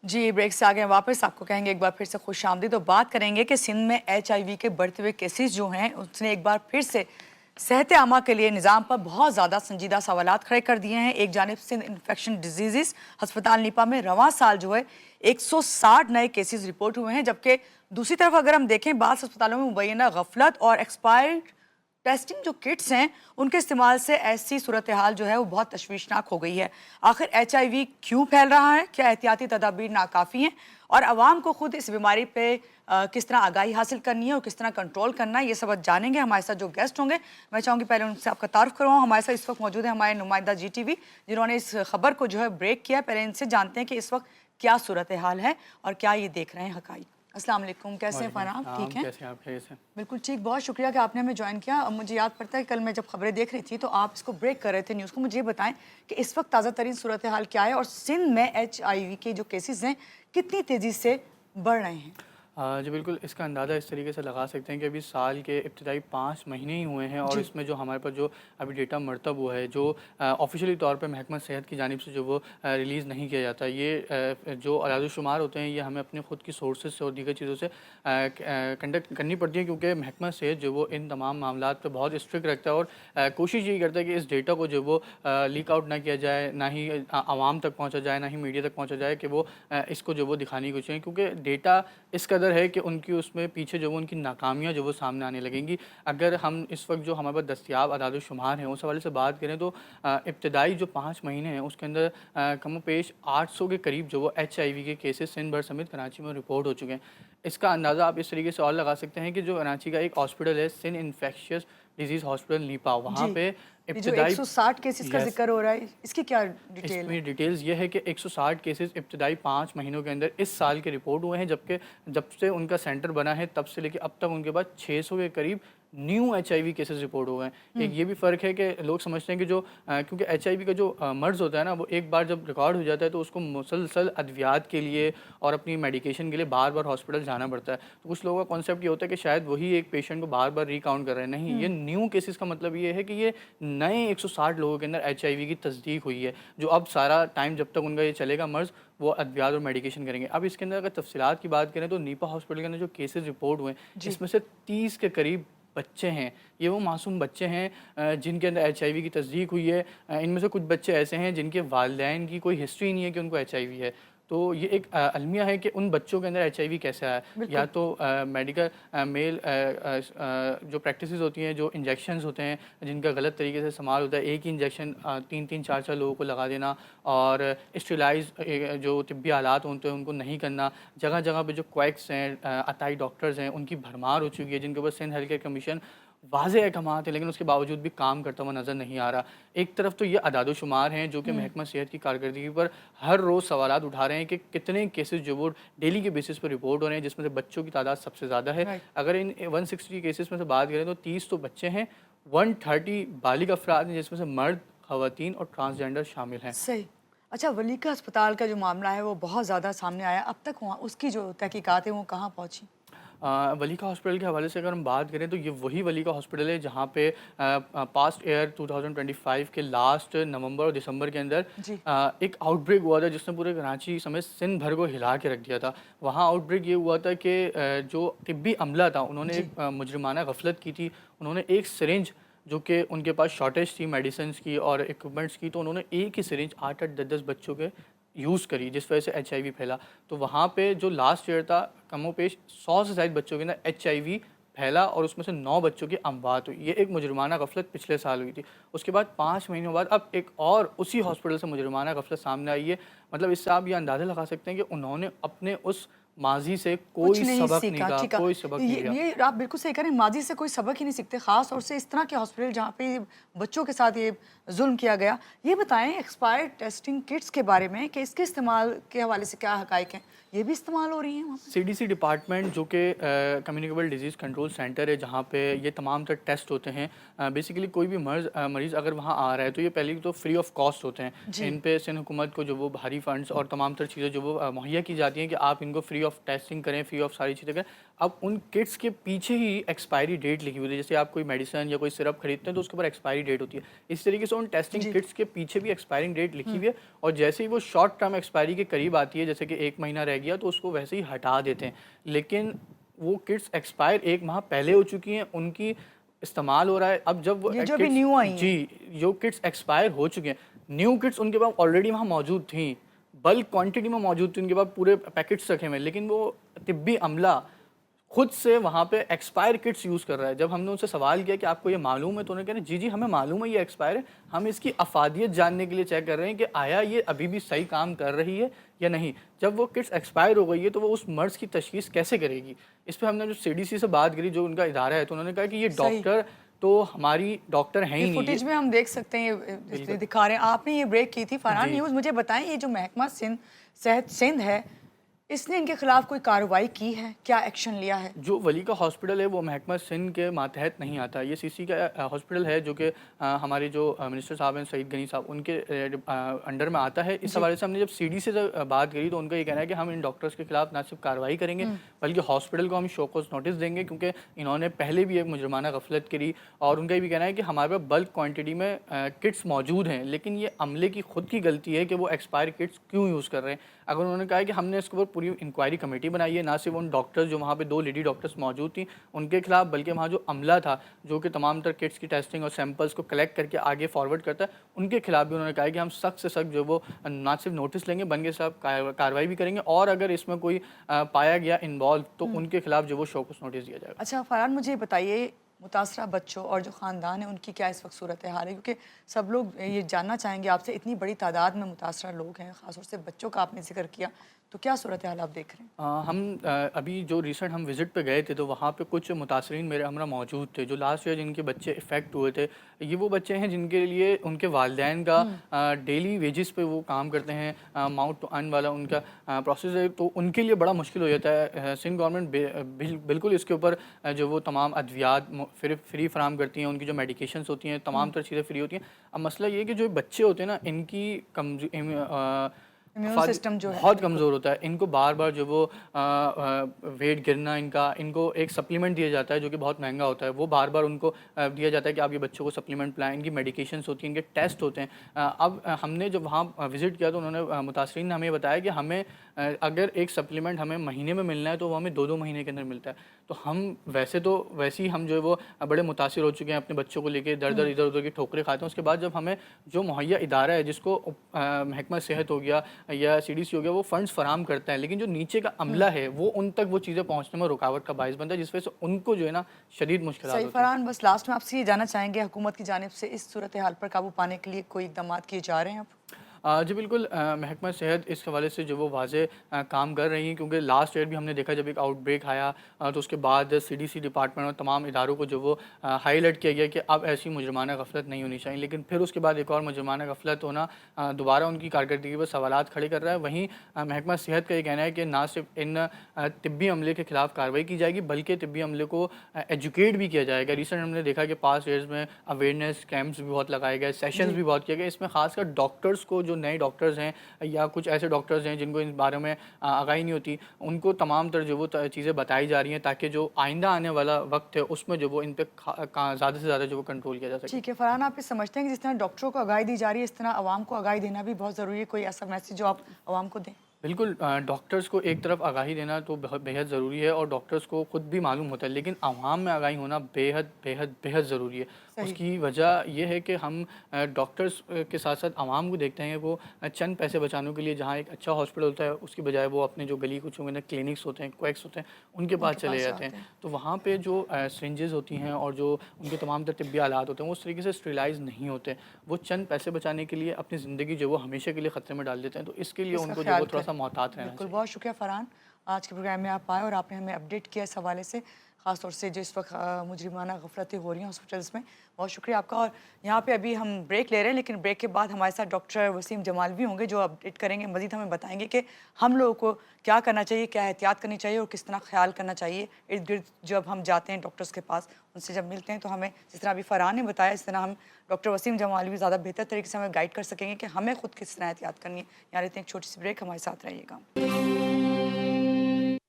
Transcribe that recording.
जी, break से आ गए वापस। आपको कहेंगे एक बार फिर से खुशामदीद। तो बात करेंगे कि सिंध में एचआईवी के बढ़ते हुए केसेस जो हैं उसने एक बार फिर से सेहत आमा के लिए निज़ाम पर बहुत ज़्यादा संजीदा सवालात खड़े कर दिए हैं। एक जानिब सिंध इन्फेक्शन डिजीज़ अस्पताल नीपा में रवां साल जो है 160 नए केसेस रिपोर्ट हुए हैं, जबकि दूसरी तरफ अगर हम देखें बाज़ अस्पतालों में मुबैना गफलत और एक्सपायर्ड टेस्टिंग जो किट्स हैं उनके इस्तेमाल से ऐसी सूरत हाल जो है वो बहुत तशवीशनाक हो गई है। आखिर एचआईवी क्यों फैल रहा है, क्या एहतियाती तदाबीर नाकाफ़ी हैं और आवाम को खुद इस बीमारी पे किस तरह आगाही हासिल करनी है और किस तरह कंट्रोल करना है, ये सब आज जानेंगे। हमारे साथ जो गेस्ट होंगे मैं चाहूँगी पहले उनसे आपका तारुफ करवाऊँ। हमारे साथ इस वक्त मौजूद है हमारे नुमाइंदा GTV जिन्होंने इस खबर को जो है ब्रेक किया। पहले इनसे जानते हैं कि इस वक्त क्या सूरत हाल है और क्या ये देख रहे हैं हकाइक। अस्सलाम वालेकुम, कैसे हैं फरहान? ठीक हैं? कैसे हैं आप? खैरियत से? बिल्कुल ठीक, बहुत शुक्रिया कि आपने हमें ज्वाइन किया। मुझे याद पड़ता है कल मैं जब खबरें देख रही थी तो आप इसको ब्रेक कर रहे थे न्यूज़ को। मुझे ये बताएं कि इस वक्त ताज़ा तरीन सूरत हाल क्या है और सिंध में एचआईवी के जो केसेस हैं कितनी तेज़ी से बढ़ रहे हैं? जी बिल्कुल, इसका अंदाज़ा इस तरीके से लगा सकते हैं कि अभी साल के इब्तिदाई 5 महीने ही हुए हैं और इसमें जो हमारे पास जो अभी डेटा मरतब हुआ है, जो ऑफिशियली तौर पे महकमा सेहत की जानिब से जो वो रिलीज़ नहीं किया जाता, ये जो अदाद-ओ-शुमार होते हैं ये हमें अपने ख़ुद की सोर्सेज से और दीगर चीज़ों से कंडक्ट करनी पड़ती है, क्योंकि महकमा सेहत जो वो इन तमाम मामलात पे बहुत स्ट्रिक्ट रखता है और कोशिश यही करता है कि इस डेटा को जो वो लीक आउट ना किया जाए, ना ही आवाम तक पहुँचा जाए, ना ही मीडिया तक पहुँचा जाए कि वो इसको जो वो दिखाने की कोशिश, क्योंकि डेटा इस कदर है कि उनकी उसमें पीछे जो वो उनकी नाकामियाँ जो वो सामने आने लगेंगी। अगर हम इस वक्त जो हमारे पास दस्तियाब अदाद-ओ-शुमार हैं उस हवाले से बात करें तो इब्तिदाई जो 5 महीने हैं उसके अंदर कमोपेश 800 के करीब जो वो एचआईवी के केसेस सिंध भर समेत कराची में रिपोर्ट हो चुके हैं। इसका अंदाज़ा आप इस तरीके से और लगा सकते हैं कि जो कराची का एक हॉस्पिटल है Sindh infectious disease hospital Nipah, वहाँ पे ये जो इब्तिदाई 160 केसेस का जिक्र हो रहा है इसकी क्या डिटेल है? इसमें डिटेल्स ये है कि 160 केसेस इब्तिदाई 5 महीनों के अंदर इस साल के रिपोर्ट हुए हैं, जबकि जब से उनका सेंटर बना है तब से लेकर अब तक उनके पास 600 के करीब न्यू एचआईवी केसेस रिपोर्ट हुए हैं। एक ये भी फ़र्क है कि लोग समझते हैं कि जो क्योंकि एचआईवी का जो मर्ज़ होता है ना, वो एक बार जब रिकॉर्ड हो जाता है तो उसको मुसलसल अद्वियात के लिए और अपनी मेडिकेशन के लिए बार बार हॉस्पिटल जाना पड़ता है। तो कुछ लोगों का कॉन्सेप्ट ये होता है कि शायद वही एक पेशेंट को बार बार रिकाउंट कर रहे हैं। नहीं, ये न्यू केसेस का मतलब ये है कि ये नए 160 लोगों के अंदर एचआईवी की तस्दीक हुई है, जो अब सारा टाइम जब तक उनका ये चलेगा मर्ज़ वो अद्वियात और मेडिकेशन करेंगे। अब इसके अंदर अगर तफसीलात की बात करें तो नीपा हॉस्पिटल के अंदर जो केसेस रिपोर्ट हुए हैं इसमें से 30 के करीब बच्चे हैं। ये वो मासूम बच्चे हैं जिनके अंदर एचआईवी की तस्दीक हुई है। इनमें से कुछ बच्चे ऐसे हैं जिनके वालिदैन की कोई हिस्ट्री नहीं है कि उनको एचआईवी है। तो ये एक अलमिया है कि उन बच्चों के अंदर एचआईवी कैसे आया। या तो मेडिकल मेल जो प्रैक्टिसेस होती हैं, जो इंजेक्शंस होते हैं जिनका गलत तरीके से इस्तेमाल होता है, एक ही इंजेक्शन 3-3 4-4 लोगों को लगा देना और स्टेलाइज जो तिब्बी आलात होते हैं उनको नहीं करना। जगह जगह पे जो क्वैक्स हैं, अताई डॉक्टर्स हैं, उनकी भरमार हो चुकी है, जिनके ऊपर सिंध हेल्थ केयर कमीशन वाज़ेह अहकामात है लेकिन उसके बावजूद भी काम करता हुआ नज़र नहीं आ रहा। एक तरफ तो ये अदाद-ओ-शुमार हैं जो कि महकमा सेहत की कारकर्दगी पर हर रोज़ सवालात उठा रहे हैं कि कितने केसेस जो वो डेली के बेसिस पर रिपोर्ट हो रहे हैं, जिसमें से बच्चों की तादाद सबसे ज़्यादा है। अगर इन 160 केसेस में से बात करें तो 30 तो बच्चे हैं, 130 बालिग अफराद हैं जिसमें से मर्द, ख़वातीन और ट्रांसजेंडर शामिल हैं। सही। अच्छा, वलीका अस्पताल का जो मामला है वो बहुत ज़्यादा सामने आया। अब तक वहाँ उसकी जो तहकीकात है वो कहाँ पहुँची? वलीका हॉस्पिटल के हवाले से अगर हम बात करें तो ये वही वलीका हॉस्पिटल है जहाँ पे पास्ट ईयर 2025 के लास्ट नवंबर और दिसंबर के अंदर एक आउटब्रेक हुआ था जिसने पूरे कराची समेत सिंध भर को हिला के रख दिया था। वहाँ आउटब्रेक ये हुआ था कि जो तिब्बी अमला था उन्होंने एक मुजरिमाना गफलत की थी। उन्होंने एक सिरिंज जो कि उनके पास शॉर्टेज थी मेडिसिन की और इक्विपमेंट्स की, तो उन्होंने एक ही सिरिंज 8-8 10-10 बच्चों के यूज़ करी, जिस वजह से एचआईवी फैला। तो वहाँ पे जो लास्ट ईयर था कमोपेश 100 से ज़ायद बच्चों के अंदर एचआईवी फैला और उसमें से 9 बच्चों की अमवात हुई। ये एक मुजरिमाना गफलत पिछले साल हुई थी। उसके बाद 5 महीनों बाद अब एक और उसी हॉस्पिटल से मुजरिमाना गफलत सामने आई है। मतलब इससे आप ये अंदाज़ा लगा सकते हैं कि उन्होंने अपने उस माजी से कोई सबक नहीं कहा, कोई सबक नहीं लिया। ये आप बिल्कुल सही कह रहे हैं, माजी से कोई सबक ही नहीं सीखते, ख़ास तौर से इस तरह के हॉस्पिटल जहाँ पे बच्चों के साथ ये जुल्म किया गया। ये बताएं एक्सपायर्ड टेस्टिंग किट्स के बारे में कि इसके इस्तेमाल के हवाले से क्या हकाइक हैं, ये भी इस्तेमाल हो रही हैं वहाँ पे? सीडीसी डिपार्टमेंट जो कि कम्युनिकेबल डिजीज़ कंट्रोल सेंटर है जहाँ पे ये तमाम तर टेस्ट होते हैं। बेसिकली कोई भी मरीज़ अगर वहाँ आ रहा है तो ये पहले तो फ्री ऑफ कॉस्ट होते हैं। इन पे सिंध हुकूमत को जो वो भारी फंड्स और तमाम तर चीज़ें जो वो मुहैया की जाती हैं कि आप इनको फ्री ऑफ टेस्टिंग करें, फ्री ऑफ सारी चीज़ें करें। अब उन किट्स के पीछे ही एक्सपायरी डेट लिखी हुई है। जैसे आप कोई मेडिसिन या कोई सिरप खरीदते हैं तो उसके ऊपर एक्सपायरी डेट होती है। इस तरीके से उन टेस्टिंग किट्स के पीछे भी एक्सपायरिंग डेट लिखी हुई है, और जैसे ही वो शॉर्ट टर्म एक्सपायरी के करीब आती है, जैसे कि 1 महीना रह गया, तो उसको वैसे ही हटा देते हैं। लेकिन वो किट्स एक्सपायर 1 माह पहले हो चुकी हैं, उनकी इस्तेमाल हो रहा है। अब जब वो ये जो भी किट्स न्यू आई हैं। जी, जो किट्स एक्सपायर हो चुके हैं, न्यू किट्स उनके पास ऑलरेडी वहाँ मौजूद थी, बल्क क्वांटिटी में मौजूद थी, उनके पास पूरे पैकेट्स रखे हुए हैं, लेकिन वो तिब्बी अमला खुद से वहाँ पे एक्सपायर किट्स यूज़ कर रहा है। जब हमने उनसे सवाल किया कि आपको ये मालूम है, तो उन्होंने कहा जी जी हमें मालूम है ये एक्सपायर है, हम इसकी अफादियत जानने के लिए चेक कर रहे हैं कि आया ये अभी भी सही काम कर रही है या नहीं। जब वो किट्स एक्सपायर हो गई है तो वो उस मर्ज़ की तशखीस कैसे करेगी। इस पर हमने जो CDC से बात करी, जो उनका इदारा है, तो उन्होंने कहा कि ये डॉक्टर तो हमारी डॉक्टर हैं ही नहीं। फुटेज में हम देख सकते हैं, ये दिखा रहे हैं। आपने ये ब्रेक की थी फरहान न्यूज़, मुझे बताएं ये जो महकमा सेहत सिंध है, इसने इनके खिलाफ कोई कार्रवाई की है, क्या एक्शन लिया है? जो वली का हॉस्पिटल है वो महकमा सिंध के मातहत नहीं आता, ये CC का हॉस्पिटल है, जो कि हमारे जो मिनिस्टर साहब हैं सईद गनी साहब, उनके अंडर में आता है। इस हवाले से हमने जब CDC से बात करी, तो उनका ये कहना है कि हम इन डॉक्टर्स के खिलाफ ना सिर्फ कार्रवाई करेंगे, बल्कि हॉस्पिटल को हम शोकॉज नोटिस देंगे, क्योंकि इन्होंने पहले भी एक मुजरमाना गफलत करी। और उनका ये भी कहना है कि हमारे पास बल्क क्वान्टिटी में किट्स मौजूद हैं, लेकिन ये अमले की खुद की गलती है कि वो एक्सपायर किट्स क्यों यूज़ कर रहे हैं। अगर उन्होंने कहा है कि हमने इसके ऊपर पूरी इंक्वायरी कमेटी बनाई है, ना सिर्फ उन डॉक्टर्स जो वहाँ पे 2 लेडी डॉक्टर्स मौजूद थी उनके खिलाफ, बल्कि वहाँ जो अमला था जो कि तमाम तर किट्स की टेस्टिंग और सैंपल्स को कलेक्ट करके आगे फॉरवर्ड करता है, उनके खिलाफ भी उन्होंने कहा है कि हम सख्त से सख्त जो वो ना सिर्फ नोटिस लेंगे, बल्कि साहब कार्रवाई भी करेंगे, और अगर इसमें कोई पाया गया इन्वॉल्व तो उनके खिलाफ जो वो शोकॉज नोटिस दिया जाएगा। अच्छा फरहान, मुझे बताइए मुतासरा बच्चों और जो ख़ानदान है उनकी क्या इस वक्त सूरत हाल है, क्योंकि सब लोग ये जानना चाहेंगे आपसे, इतनी बड़ी तादाद में मुतासरा लोग हैं, ख़ासतौर से बच्चों का आपने जिक्र किया, तो क्या सूरत हाल आप देख रहे हैं? हम अभी जो रिसेंट हम विज़िट पे गए थे, तो वहाँ पे कुछ मुतासरीन मेरे हमरा मौजूद थे, जो लास्ट ईयर जिनके बच्चे इफ़ेक्ट हुए थे। ये वो बच्चे हैं जिनके लिए उनके वालिदैन का डेली वेजेस पे वो काम करते हैं, माउंट टू अर्न वाला उनका प्रोसेस है, तो उनके लिए बड़ा मुश्किल हो जाता है। सिंध गवर्नमेंट बिल्कुल इसके ऊपर जो वो तमाम अद्वियात फ्री फराम करती हैं, उनकी जो मेडिकेशंस होती हैं, तमाम तरह चीज़ें फ्री होती हैं। अब मसला ये है कि जो बच्चे होते हैं ना, इनकी इम्यून सिस्टम जो है बहुत कमज़ोर होता है, इनको बार बार जो वो वेट गिरना, इनको एक सप्लीमेंट दिया जाता है जो कि बहुत महंगा होता है, वो बार बार उनको दिया जाता है कि आप ये बच्चों को सप्लीमेंट पिलाएं, इनकी मेडिकेशंस होती हैं, इनके टेस्ट होते हैं। अब हमने जब वहाँ विज़िट किया तो उन्होंने मुतासरीन ने हमें बताया कि हमें अगर एक सप्लीमेंट हमें महीने में मिलना है तो वो हमें 2-2 महीने के अंदर मिलता है। तो वैसे ही हम जो है वो बड़े मुतासिर हो चुके हैं अपने बच्चों को लेके, दर दर इधर उधर की ठोकरें खाते हैं। उसके बाद जब हमें जो मुहैया इदारा है, जिसको महकमा सेहत हो गया या CDC हो गया, वो फंड्स फराम करता है, लेकिन जो नीचे का अमला है वो उन तक वो चीज़ें पहुँचने में रुकावट का बायस बनता है, जिस वजह से उनको जो है ना शदीद मुश्किलात सही। होती हैं। फरहान, बस लास्ट में आपसे ये जानना चाहेंगे, हुकूमत की जानिब से इस सूरत हाल पर काबू पाने के लिए कोई इक़दाम किए जा रहे हैं अब? जी बिल्कुल, महकमा सेहत इस हवाले से जो वो वाज़े काम कर रही हैं, क्योंकि लास्ट ईयर भी हमने देखा जब एक आउटब्रेक आया तो उसके बाद CDC डिपार्टमेंट और तमाम इदारों को जो वो हाईलाइट किया गया कि अब ऐसी मुजरमाना गफलत नहीं होनी चाहिए, लेकिन फिर उसके बाद एक और मुजरमाना गफलत होना दोबारा उनकी कारकर्दगी पर सवालात खड़े कर रहा है। वहीं महकमा सेहत का ये कहना है कि ना सिर्फ इन तिब्बी अमले के खिलाफ कार्रवाई की जाएगी, बल्कि तिब्बी अमले को एजुकेट भी किया जाएगा। रिसेंट हमने देखा कि पास्ट ईयर्स में अवेयरनेस कैंप्स भी बहुत लगाए गए, सेशंस भी बहुत किए गए, इसमें खासकर डॉक्टर्स को, जो नए डॉक्टर्स हैं या कुछ ऐसे डॉक्टर्स हैं जिनको इन बारे में आगाही नहीं होती, उनको तमाम तरह जो वो चीज़ें बताई जा रही हैं, ताकि जो आइंदा आने वाला वक्त है उसमें जो वो इन पे ज़्यादा से ज़्यादा जो वो कंट्रोल किया जा सके। ठीक है फरहान, आप ये समझते हैं कि जिस तरह डॉक्टरों को आगाही दी जा रही है, इस तरह आवाम को आगाही देना भी बहुत ज़रूरी है? कोई ऐसा मैसेज जो आप आवाम को दें? बिल्कुल, डॉक्टर्स को एक तरफ आगाही देना तो बहुत बेहद ज़रूरी है, और डॉक्टर्स को ख़ुद भी मालूम होता है, लेकिन आवाम में आगाही होना बेहद बेहद बेहद ज़रूरी है। उसकी वजह यह है कि हम डॉक्टर्स के साथ साथ आवाम को देखते हैं, वो चंद पैसे बचाने के लिए जहाँ एक अच्छा हॉस्पिटल होता है उसकी बजाय वो अपने जो गली कुछ में क्लिनिक्स होते हैं, क्वैक्स होते हैं, उनके पास चले जाते हैं। तो वहाँ पे जो सिरिंजेस होती हैं और जो उनके तमाम तर तिब्बी आलात होते हैं वो उस तरीके से स्टेरिलाइज नहीं होते, वो चंद पैसे बचाने के लिए अपनी ज़िंदगी जो वो हमेशा के लिए ख़तरे में डाल देते हैं। तो इसके लिए उनको जो वो थोड़ा सा मोहतात रहना चाहिए। बहुत शुक्रिया फरहान, आज के प्रोग्राम में आप आए और आपने हमें अपडेट किया इस हवाले से, ख़ासतौर से जो इस वक्त मुजरिमाना गफलतें हो रही हैं हॉस्पिटल्स में। बहुत शुक्रिया आपका। और यहाँ पे अभी हम ब्रेक ले रहे हैं, लेकिन ब्रेक के बाद हमारे साथ डॉक्टर वसीम जमालवी होंगे जो अपडेट करेंगे, मज़ीद हमें बताएंगे कि हम लोगों को क्या करना चाहिए, क्या एहतियात करनी चाहिए और किस तरह ख्याल करना चाहिए इर्द गिर्द जब हम जाते हैं डॉक्टर्स के पास, उनसे जब मिलते हैं। तो हमें जिस तरह अभी फरहान ने बताया, इस तरह हम डॉक्टर वसीम जमालवी ज़्यादा बेहतर तरीके से हमें गाइड कर सकेंगे कि हमें खुद किस तरह एहतियात करनी है। यहाँ रहते हैं एक छोटी सी ब्रेक, हमारे साथ रहिएगा।